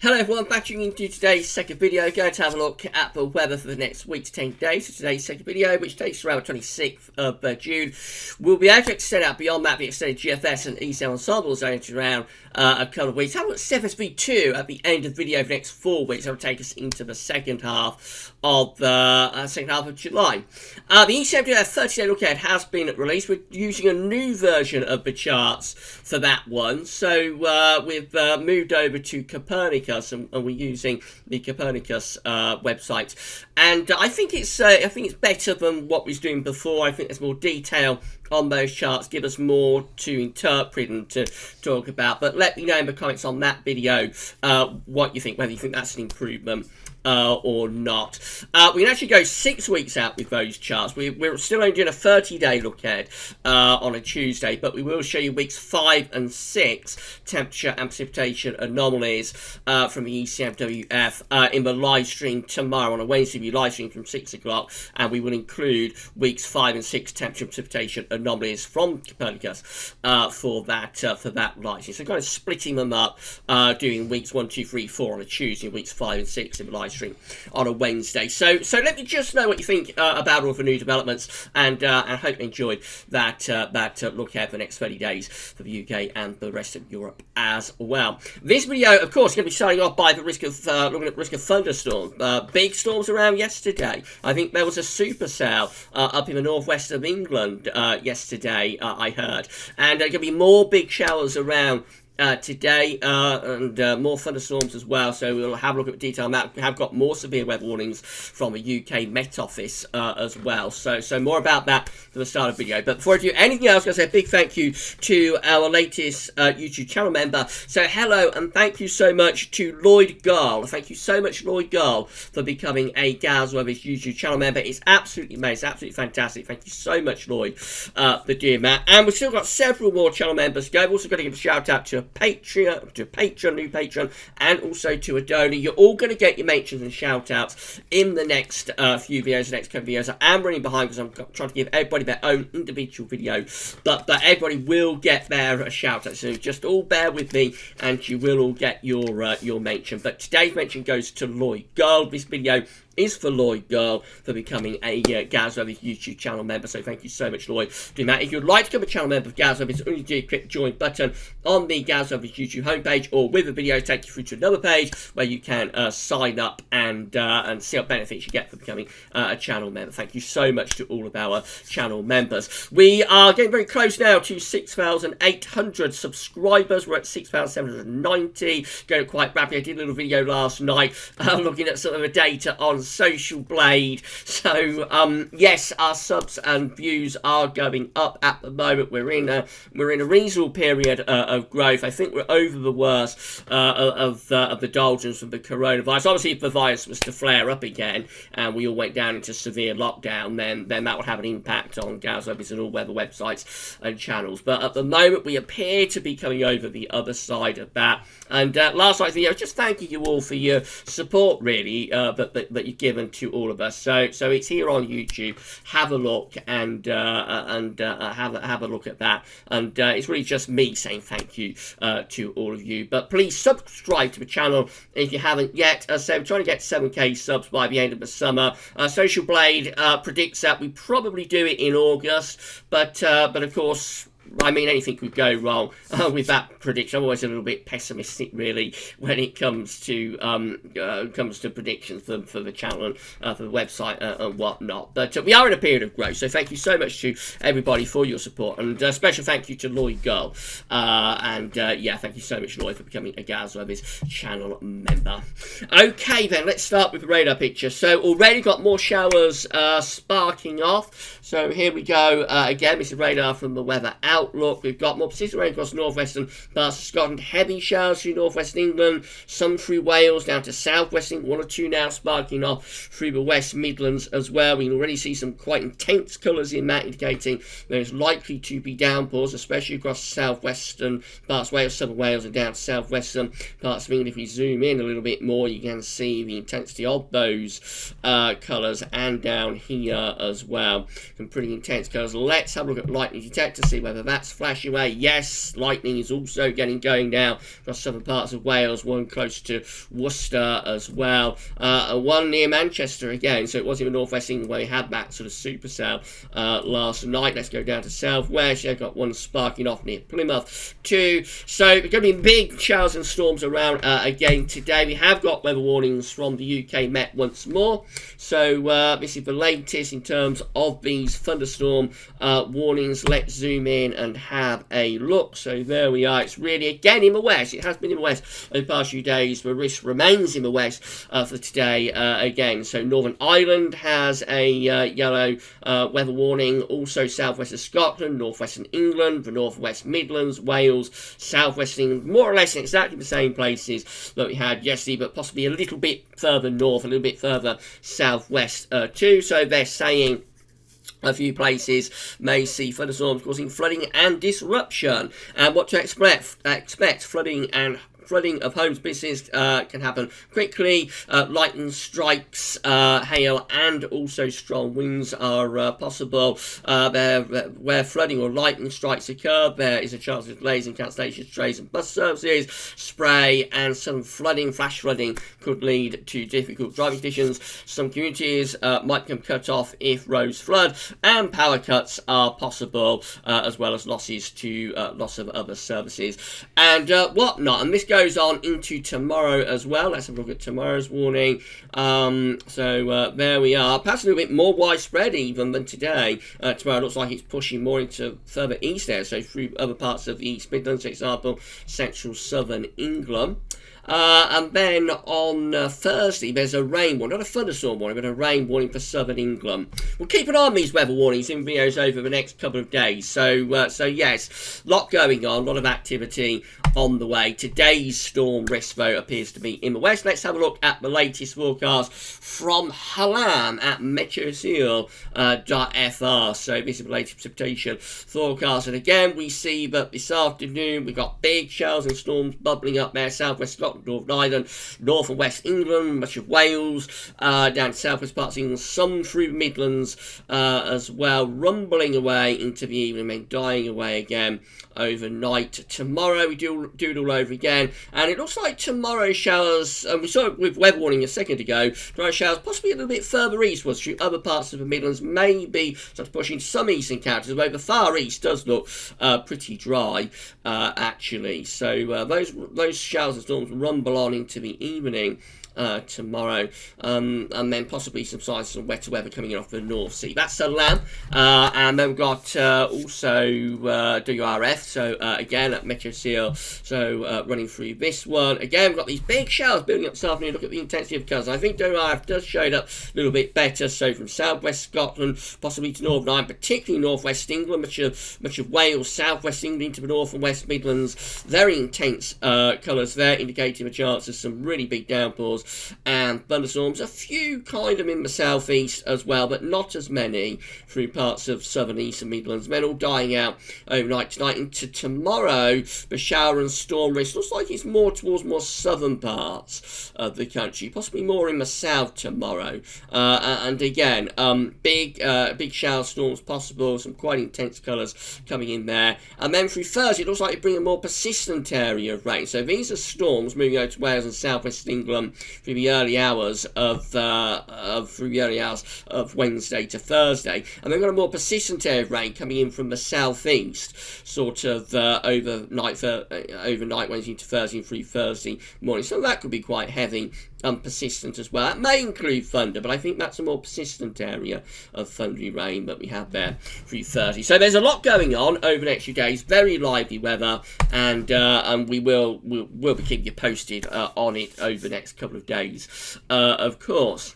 Hello everyone, back into today's second video. Going to have a look at the weather for the next week to 10 days. So today's second video, which takes around the 26th of June, we'll be able to extend out beyond that the extended GFS and ECM ensembles around a couple of weeks. Have a look at 7SB2 at the end of the video for the next 4 weeks. That'll take us into the second half of July. The ECM 30-day look ahead has been released. We're using a new version of the charts for that one. So we've moved over to Copernicus. And we're using the Copernicus website, and I think it's better than what we was doing before. I think there's more detail on those charts, give us more to interpret and to talk about. But let me know in the comments on that video what you think, whether you think that's an improvement or not. We can actually go 6 weeks out with those charts. We're still only doing a 30-day look ahead on a Tuesday, but we will show you weeks 5 and 6 temperature and precipitation anomalies from the ECMWF in the live stream tomorrow on a Wednesday. We live stream from 6 o'clock, and we will include weeks 5 and 6 temperature and precipitation anomalies from Copernicus for that live stream. So kind of splitting them up, doing weeks 1, 2, 3, 4 on a Tuesday, and weeks 5 and 6 in the live stream on a Wednesday. So let me just know what you think about all the new developments, and I hope you enjoyed that look ahead for the next 30 days for the UK and the rest of Europe as well. This video, of course, is going to be starting off by the risk of looking at the risk of thunderstorms. Big storms around yesterday. I think there was a supercell up in the northwest of England yesterday, I heard, and there are going to be more big showers around today, and more thunderstorms as well, so we'll have a look at the detail on that. We have got more severe weather warnings from the UK Met Office as well, so more about that for the start of the video. But before I do anything else, I'm going to say a big thank you to our latest YouTube channel member. So hello and thank you so much to Lloyd Girl. Thank you so much, Lloyd Girl, for becoming a GavsWeatherVids YouTube channel member. It's absolutely amazing, absolutely fantastic. Thank you so much, Lloyd, for doing that. And we've still got several more channel members to go. We've also got to give a shout out to Patreon, new patron, and also to a donor. You're all going to get your mentions and shout outs in the next few videos, the next couple of videos. I am running behind because I'm trying to give everybody their own individual video, but everybody will get their shout out. So just all bear with me, and you will all get your mention. But today's mention goes to Lloyd Girl. This video is for Lloyd Girl for becoming a GavsWeatherVids YouTube channel member. So thank you so much, Lloyd, for doing that. If you'd like to become a channel member of GavsWeatherVids, all you do is click the join button on the GavsWeatherVids YouTube homepage, or with the video take you through to another page where you can sign up and see what benefits you get for becoming a channel member. Thank you so much to all of our channel members. We are getting very close now to 6,800 subscribers. We're at 6,790, going quite rapidly. I did a little video last night looking at some of the data on Social Blade. So yes, our subs and views are going up at the moment. We're in a reasonable period of growth. I think we're over the worst of the doldrums of the coronavirus. Obviously, if the virus was to flare up again and we all went down into severe lockdown, then that would have an impact on GavsWeatherVids and all weather websites and channels. But at the moment, we appear to be coming over the other side of that. And last night's video, just thanking you all for your support, really, that you've given to all of us. So it's here on YouTube. Have a look and have a look at that. And it's really just me saying thank you to all of you. But please subscribe to the channel if you haven't yet. So we're trying to get 7k subs by the end of the summer. Social Blade predicts that we probably do it in August, but of course, I mean, anything could go wrong with that prediction. I'm always a little bit pessimistic, really, when it comes to predictions for the channel and for the website and whatnot. But we are in a period of growth, so thank you so much to everybody for your support, and a special thank you to Lloyd Girl. Yeah, thank you so much, Lloyd, for becoming a GavsWeatherVids channel member. Okay, then let's start with the radar picture. So already got more showers sparking off. So here we go again. This is radar from the weather outlook. We've got more persistent rain across northwestern parts of Scotland, heavy showers through northwestern England, some through Wales down to southwestern, 1 or 2 now sparking off through the West Midlands as well. We can already see some quite intense colours in that, indicating there's likely to be downpours, especially across southwestern parts of Wales, southern Wales, and down to southwestern parts of England. If we zoom in a little bit more, you can see the intensity of those colours, and down here as well, some pretty intense colours. Let's have a look at lightning detector, see whether that's flashing away. Yes, lightning is also getting going now across southern parts of Wales, one close to Worcester as well, one near Manchester again. So it was in the northwest England where we had that sort of supercell last night. Let's go down to southwest. You've got one sparking off near Plymouth too. So we're going to be big showers and storms around again today. We have got weather warnings from the UK Met once more. So this is the latest in terms of these thunderstorm warnings. Let's zoom in and have a look. So there we are. It's really again in the west. It has been in the west over the past few days. The risk remains in the west for today again. So Northern Ireland has a yellow weather warning. Also southwest of Scotland, northwestern England, the northwest Midlands, Wales, southwest England, more or less in exactly the same places that we had yesterday, but possibly a little bit further north, a little bit further southwest too. So they're saying a few places may see thunderstorms causing flooding and disruption. And what to expect flooding of homes, businesses can happen quickly. Lightning strikes, hail, and also strong winds are possible. Where flooding or lightning strikes occur, there is a chance of delays and cancellations, trains and bus services. Spray and some flooding, flash flooding, could lead to difficult driving conditions. Some communities might become cut off if roads flood, and power cuts are possible, as well as losses to loss of other services and whatnot. And this goes on into tomorrow as well. Let's have a look at tomorrow's warning. So there we are. Perhaps a little bit more widespread even than today. Tomorrow looks like it's pushing more into further east there, so through other parts of the East Midlands, for example, central southern England. And then on Thursday, there's a rain warning, not a thunderstorm warning, but a rain warning for southern England. We'll keep an eye on these weather warnings in videos over the next couple of days. So yes, a lot going on, a lot of activity on the way. Today's storm risk, though, appears to be in the west. Let's have a look at the latest forecast from Hallam at meteoseal.fr. So this is the latest precipitation forecast. And again, we see that this afternoon we've got big showers and storms bubbling up there, southwest Scotland, Northern Ireland, north and west England, much of Wales, down to southwest parts of England, some through the Midlands as well, rumbling away into the evening, then dying away again overnight. Tomorrow we do it all over again, and it looks like tomorrow's showers, and we saw it with weather warning a second ago, tomorrow's showers possibly a little bit further eastwards through other parts of the Midlands, maybe start to push into some eastern counties, although the far east does look pretty dry actually. So those showers and storms rumble on into the evening tomorrow, and then possibly some signs of some wetter weather coming in off the North Sea. That's Hallam, and then we've got also WRF, so again at Meteoseal, so running through this one. Again, we've got these big showers building up this afternoon. Look at the intensity of colours. I think WRF does show it up a little bit better, so from southwest Scotland, possibly to Northern Ireland, particularly northwest England, much of Wales, southwest England into the north and west Midlands. Very intense colours there, indicating a chance of some really big downpours and thunderstorms. A few kind of in the southeast as well, but not as many through parts of southern eastern Midlands. Men all dying out overnight tonight into tomorrow. The shower and storm risk looks like it's more towards more southern parts of the country, possibly more in the south tomorrow. And again, big shower storms possible, some quite intense colours coming in there. And then through Thursday, it looks like they bring a more persistent area of rain. So these are storms moving over to Wales and southwest England through the early hours of Wednesday to Thursday, and they've got a more persistent area of rain coming in from the southeast, sort of overnight Wednesday to Thursday and through Thursday morning. So that could be quite heavy and persistent as well. That may include thunder, but I think that's a more persistent area of thundery rain that we have there through Thursday. So there's a lot going on over the next few days. Very lively weather, and we'll be keeping you posted on it over the next couple of days, of course.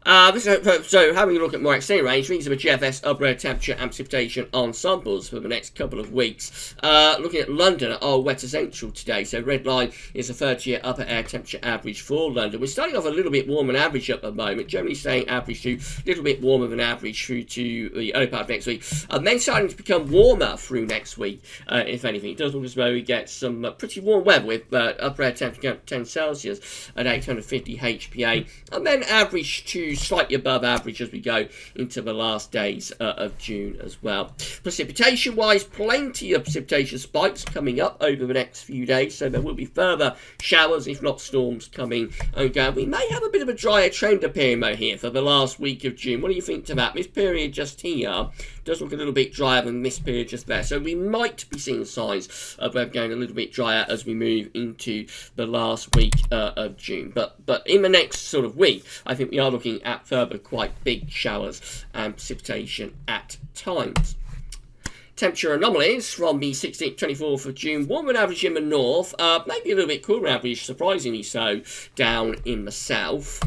So having a look at more extended range, readings of a GFS upper air temperature and precipitation ensembles for the next couple of weeks. Looking at London, our wetter central today. So red line is a 30-year upper air temperature average for London. We're starting off a little bit warmer than average at the moment, generally staying average to a little bit warmer than average through to the early part of next week. And then starting to become warmer through next week, if anything. It does look as though we get some pretty warm weather with upper air temperature 10 Celsius at 850 HPA. And then average to to slightly above average as we go into the last days of June as well. Precipitation wise, plenty of precipitation spikes coming up over the next few days, so there will be further showers, if not storms, coming and going. We may have a bit of a drier trend appearing though here for the last week of June. What do you think to that? This period just here does look a little bit drier than this period just there, so we might be seeing signs of weather going a little bit drier as we move into the last week of June. But in the next sort of week, I think we are looking at further quite big showers and precipitation at times. Temperature anomalies from the 16th to 24th of June. Warmer than average in the north, maybe a little bit cooler average, surprisingly so, down in the south.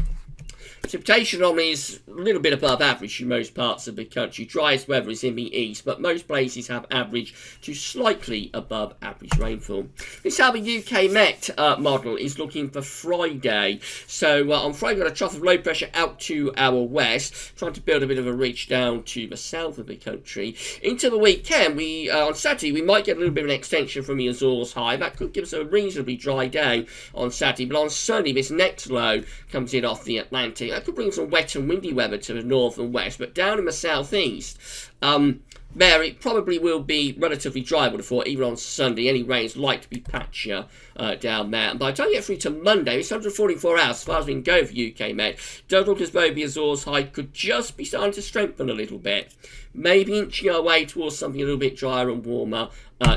Precipitation anomalies a little bit above average in most parts of the country. Driest weather is in the east, but most places have average to slightly above average rainfall. This is how the UK Met model is looking for Friday. So on Friday, we've got a trough of low pressure out to our west, trying to build a bit of a ridge down to the south of the country. Into the weekend, on Saturday, we might get a little bit of an extension from the Azores High. That could give us a reasonably dry day on Saturday, but on Sunday, this next low comes in off the Atlantic. That could bring some wet and windy weather to the north and west, but down in the southeast, there it probably will be relatively dry, I would have thought, even on Sunday. Any rain is likely to be patchier down there. And by the time you get through to Monday, it's 144 hours as far as we can go for UK Met. Does look as though the Azores High could just be starting to strengthen a little bit. Maybe inching our way towards something a little bit drier and warmer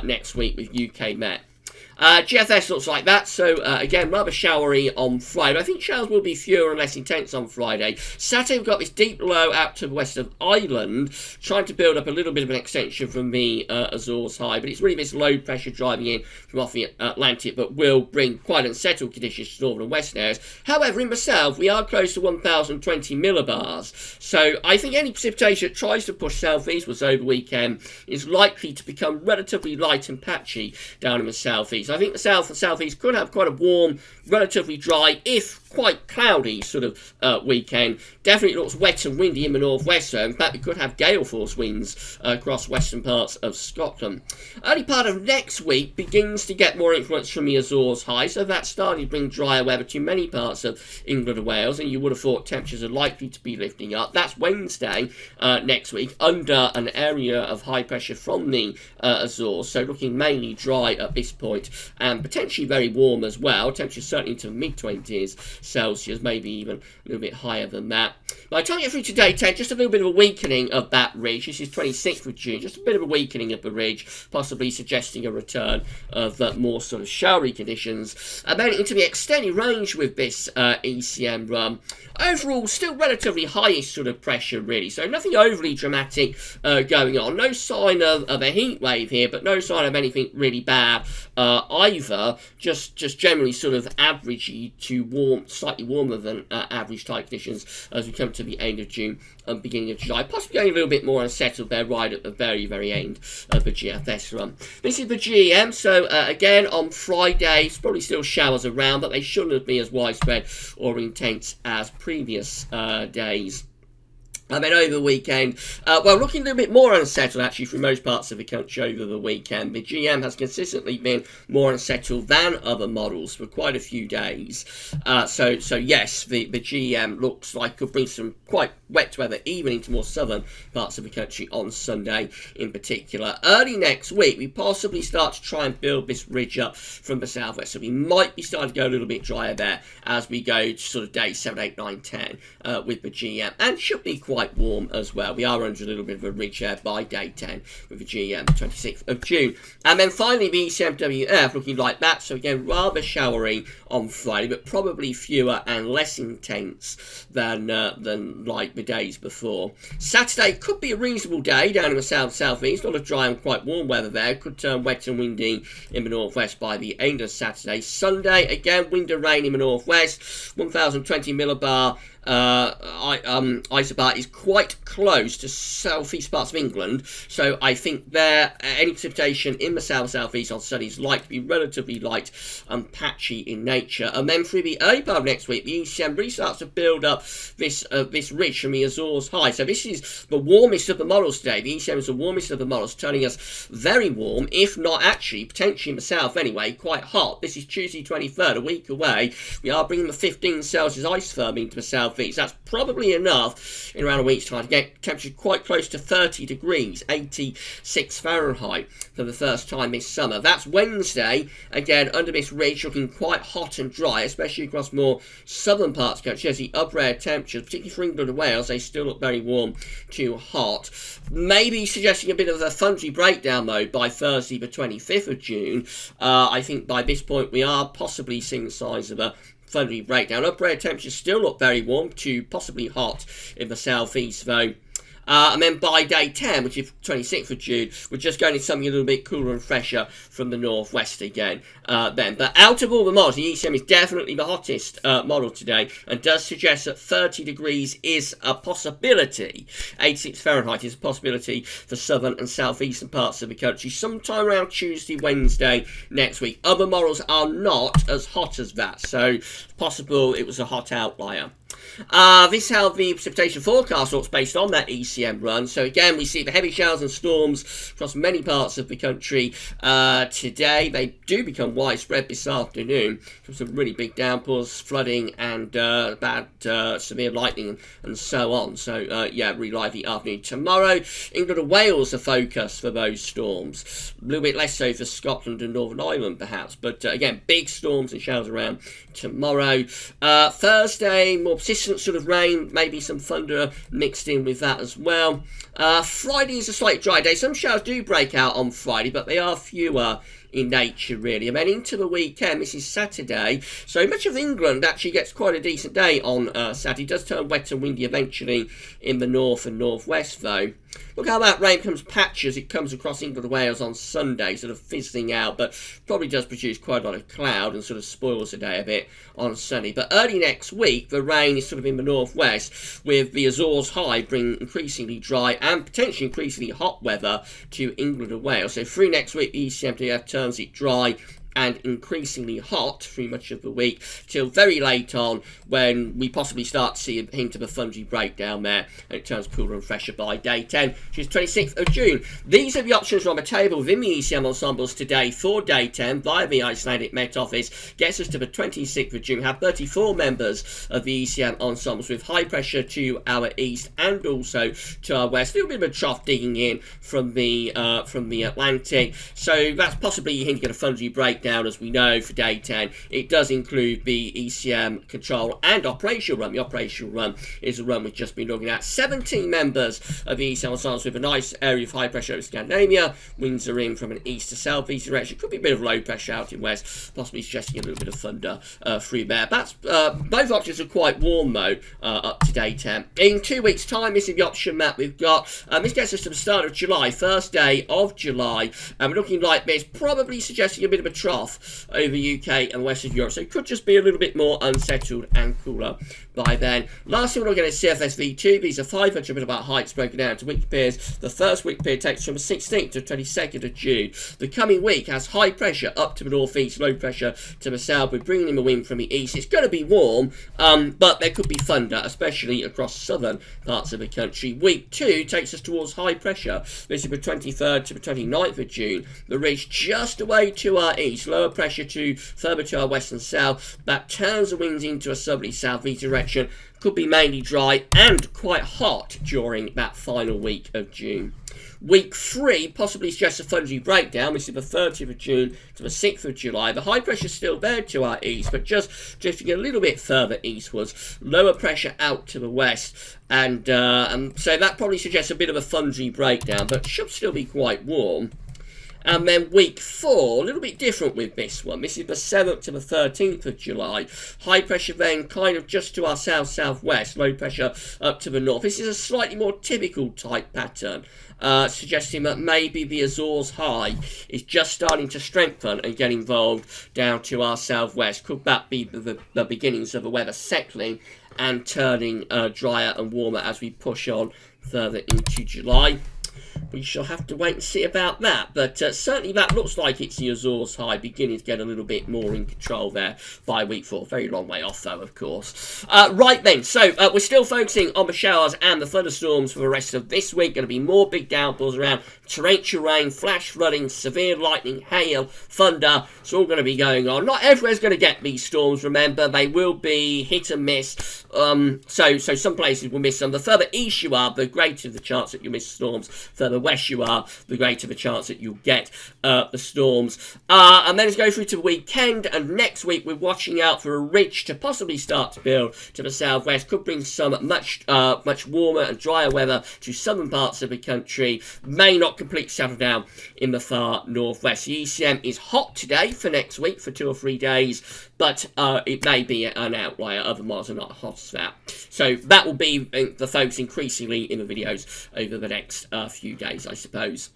next week with UK Met. GFS looks like that, so again, rather showery on Friday. I think showers will be fewer and less intense on Friday. Saturday, we've got this deep low out to the west of Ireland, trying to build up a little bit of an extension from the Azores High, but it's really this low pressure driving in from off the Atlantic that will bring quite unsettled conditions to northern and western areas. However, in the south, we are close to 1,020 millibars, so I think any precipitation that tries to push southeastwards over the weekend is likely to become relatively light and patchy down in the southeast. I think the south and southeast could have quite a warm, relatively dry, if quite cloudy sort of weekend. Definitely looks wet and windy in the northwest, so in fact we could have gale force winds across western parts of Scotland. Early part of next week begins to get more influence from the Azores High, so that's starting to bring drier weather to many parts of England and Wales, and you would have thought temperatures are likely to be lifting up. That's Wednesday next week, under an area of high pressure from the Azores, so looking mainly dry at this point, and potentially very warm as well. Temperatures certainly into the mid-20s Celsius, maybe even a little bit higher than that. By the time you get through today, 10, just a little bit of a weakening of that ridge. This is 26th of June, just a bit of a weakening of the ridge, possibly suggesting a return of more sort of showery conditions. And then into the extended range with this ECM run. Overall, still relatively high sort of pressure, really, so nothing overly dramatic going on. No sign of a heat wave here, but no sign of anything really bad either. Just generally sort of averagey to warm, slightly warmer than average type conditions as we come to the end of June and beginning of July. Possibly going a little bit more unsettled there right at the very, very end of the GFS run. This is the GEM, so again on Friday, it's probably still showers around, but they shouldn't be as widespread or intense as previous days. And then over the weekend, well, looking a little bit more unsettled, actually, for most parts of the country over the weekend. The GM has consistently been more unsettled than other models for quite a few days. So yes, the GM looks like it could bring some quite wet weather, even into more southern parts of the country on Sunday in particular. Early next week, we possibly start to try and build this ridge up from the southwest. So we might be starting to go a little bit drier there as we go to sort of day 7, 8, 9, 10 with the GM. And should be quite warm as well. We are under a little bit of a ridge there by day 10 with the GM, 26th of June. And then finally the ECM looking like that. So again, rather showery on Friday, but probably fewer and less intense than like the days before. Saturday could be a reasonable day down in the southeast. A lot of dry and quite warm weather there. Could turn wet and windy in the northwest by the end of Saturday. Sunday, again, wind and rain in the northwest. 1020 millibar isobar is quite close to southeast parts of England, so I think there any precipitation in the southeast on Sunday is likely to be relatively light and patchy in nature. And then through the early part of next week, the ECM really starts to build up this ridge from the Azores High. So this is the warmest of the models today. The ECM is the warmest of the models, turning us very warm, if not actually potentially in the south anyway, quite hot. This is Tuesday 23rd, a week away. We are bringing the 15 Celsius ice firm into the south southeast. That's probably enough in around a week's time to get temperatures quite close to 30 degrees, 86 Fahrenheit for the first time this summer. That's Wednesday. Again, under this ridge, looking quite hot and dry, especially across more southern parts of the country. As the upper air temperatures, particularly for England and Wales, they still look very warm to hot. Maybe suggesting a bit of a thundery breakdown, though, by Thursday, the 25th of June. I think by this point we are possibly seeing the signs of a thundery breakdown. Upper air temperatures still look very warm to possibly hot in the southeast, though. And then by day 10, which is 26th of June, we're just going to something a little bit cooler and fresher from the northwest again then. But out of all the models, the ECM is definitely the hottest model today and does suggest that 30 degrees is a possibility. 86 Fahrenheit is a possibility for southern and southeastern parts of the country sometime around Tuesday, Wednesday next week. Other models are not as hot as that, so it's possible it was a hot outlier. This is how the precipitation forecast looks based on that ECM run. So again, we see the heavy showers and storms across many parts of the country today. They do become widespread this afternoon. Some really big downpours, flooding, and bad severe lightning and so on. So yeah, really lively afternoon. Tomorrow, England and Wales are focus for those storms. A little bit less so for Scotland and Northern Ireland perhaps. But again, big storms and showers around tomorrow. Thursday, more persistent sort of rain, maybe some thunder mixed in with that as well. Friday is a slight dry day. Some showers do break out on Friday, but they are fewer in nature, really. And then into the weekend, this is Saturday, so much of England actually gets quite a decent day on Saturday. It does turn wet and windy eventually in the north and northwest, though. Look how that rain comes patches. It comes across England and Wales on Sunday, sort of fizzling out, but probably does produce quite a lot of cloud and sort of spoils the day a bit on Sunday. But early next week, the rain is sort of in the northwest, with the Azores High bringing increasingly dry and potentially increasingly hot weather to England and Wales. So through next week, the ECM turns it dry and increasingly hot through much of the week till very late on, when we possibly start to see a hint of a thundery breakdown there, and it turns cooler and fresher by day 10, which is 26th of June. These are the options on the table within the ECM ensembles today for day 10 via the Icelandic Met Office. Gets us to the 26th of June. We have 34 members of the ECM ensembles with high pressure to our east and also to our west. A little bit of a trough digging in from the Atlantic, so that's possibly hinting at a thundery breakdown. As we know, for day 10, it does include the ECM control and operational run. The operational run is a run we've just been looking at. 17 members of the ECM ensembles with a nice area of high pressure over Scandinavia. Winds are in from an east to southeast direction. Could be a bit of low pressure out in west, possibly suggesting a little bit of thunder through there. That's both options are quite warm though up to day 10. In 2 weeks' time, this is the option map we've got. This gets us to the start of July, first day of July, and we're looking like this, probably suggesting a bit of a trough over UK and Western Europe, so it could just be a little bit more unsettled and cooler by then. Last thing we're looking at is CFS-V2. These are 500 about heights broken down to week periods. The first week period takes from the 16th to 22nd of June. The coming week has high pressure up to the northeast, low pressure to the south. We're bringing in the wind from the east. It's going to be warm, but there could be thunder, especially across southern parts of the country. Week 2 takes us towards high pressure. This is the 23rd to the 29th of June. The ridge just away to our east, lower pressure to further to our west and south. That turns the winds into a southerly southeast direction. Could be mainly dry and quite hot during that final week of June. Week 3 possibly suggests a thundery breakdown. This is the 30th of June to the 6th of July. The high pressure is still there to our east, but just drifting a little bit further eastwards. Lower pressure out to the west, and so that probably suggests a bit of a thundery breakdown, but should still be quite warm. And then week 4, a little bit different with this one. This is the 7th to the 13th of July. High pressure then kind of just to our south-southwest. Low pressure up to the north. This is a slightly more typical type pattern, suggesting that maybe the Azores High is just starting to strengthen and get involved down to our southwest. Could that be the beginnings of the weather settling and turning drier and warmer as we push on further into July? We shall have to wait and see about that, but certainly that looks like it's the Azores High beginning to get a little bit more in control there by week 4. Very long way off though, of course. Right then, so we're still focusing on the showers and the thunderstorms for the rest of this week. Going to be more big downpours around, torrential rain, flash flooding, severe lightning, hail, thunder. It's all going to be going on. Not everywhere's going to get these storms, remember. They will be hit and miss. So some places will miss them. The further east you are, the greater the chance that you miss storms. Further west you are, the greater the chance that you'll get the storms. And then let's go through to the weekend, and next week we're watching out for a ridge to possibly start to build to the southwest. Could bring some much warmer and drier weather to southern parts of the country. May not completely settle down in the far northwest. The ECM is hot today for next week for 2 or 3 days, but it may be an outlier. Other miles are not hot as that. So that will be the focus increasingly in the videos over the next few days, I suppose.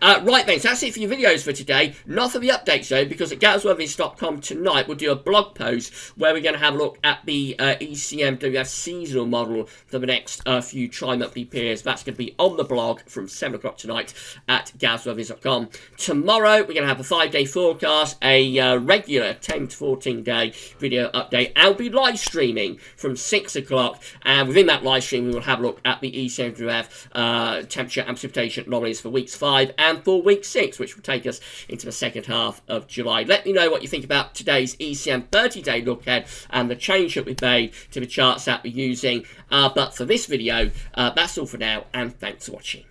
Right then, so that's it for your videos for today. Not for the updates though, because at GavsWeatherVids.com tonight we'll do a blog post where we're going to have a look at the ECM WF seasonal model for the next few tri-monthly periods. That's going to be on the blog from 7 o'clock tonight at GavsWeatherVids.com. Tomorrow we're going to have a 5-day forecast, a regular 10 to 14 day video update. I'll be live streaming from 6 o'clock, and within that live stream we will have a look at the ECM WF temperature and precipitation anomalies for weeks 5 and for week 6, which will take us into the second half of July. Let me know what you think about today's ECM 30-day look ahead and the change that we've made to the charts that we're using. But for this video, that's all for now, and thanks for watching.